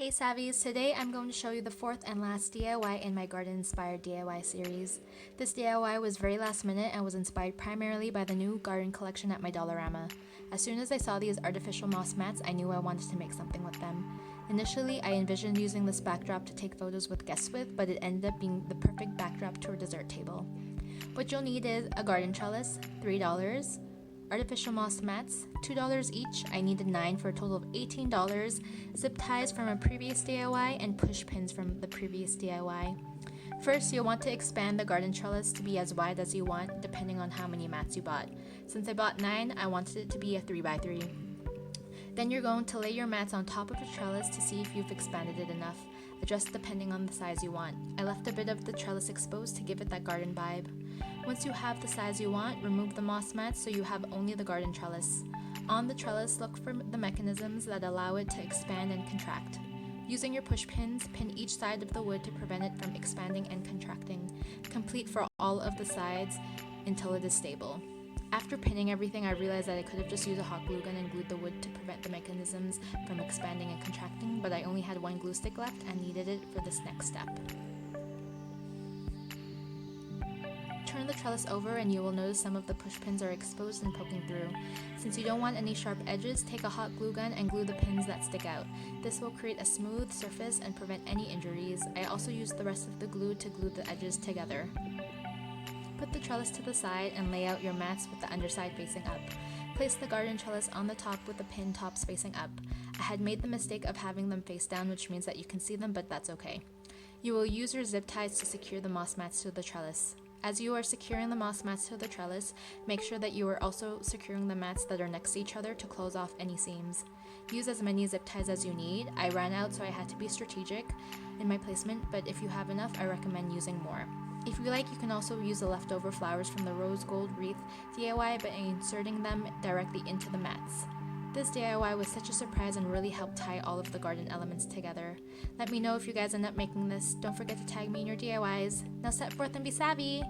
Hey Savvies, today I'm going to show you the fourth and last DIY in my garden inspired DIY series. This DIY was very last minute and was inspired primarily by the new garden collection at my Dollarama. As soon as I saw these artificial moss mats, I knew I wanted to make something with them. Initially, I envisioned using this backdrop to take photos with guests with, but it ended up being the perfect backdrop to a dessert table. What you'll need is a garden trellis, $3, artificial moss mats, $2 each. I needed 9 for a total of $18, zip ties from a previous DIY, and push pins from the previous DIY. First, you'll want to expand the garden trellis to be as wide as you want, depending on how many mats you bought. Since I bought 9, I wanted it to be a 3x3. Then you're going to lay your mats on top of the trellis to see if you've expanded it enough. Adjust depending on the size you want. I left a bit of the trellis exposed to give it that garden vibe. Once you have the size you want, remove the moss mats so you have only the garden trellis. On the trellis, look for the mechanisms that allow it to expand and contract. Using your push pins, pin each side of the wood to prevent it from expanding and contracting. Complete for all of the sides until it is stable. After pinning everything, I realized that I could have just used a hot glue gun and glued the wood to prevent the mechanisms from expanding and contracting, but I only had one glue stick left and needed it for this next step. Turn the trellis over and you will notice some of the push pins are exposed and poking through. Since you don't want any sharp edges, take a hot glue gun and glue the pins that stick out. This will create a smooth surface and prevent any injuries. I also used the rest of the glue to glue the edges together. Put the trellis to the side and lay out your mats with the underside facing up. Place the garden trellis on the top with the pin tops facing up. I had made the mistake of having them face down, which means that you can see them, but that's okay. You will use your zip ties to secure the moss mats to the trellis. As you are securing the moss mats to the trellis, make sure that you are also securing the mats that are next to each other to close off any seams. Use as many zip ties as you need. I ran out, so I had to be strategic in my placement, but if you have enough, I recommend using more. If you like, you can also use the leftover flowers from the rose gold wreath DIY by inserting them directly into the mats. This DIY was such a surprise and really helped tie all of the garden elements together. Let me know if you guys end up making this. Don't forget to tag me in your DIYs. Now set forth and be savvy!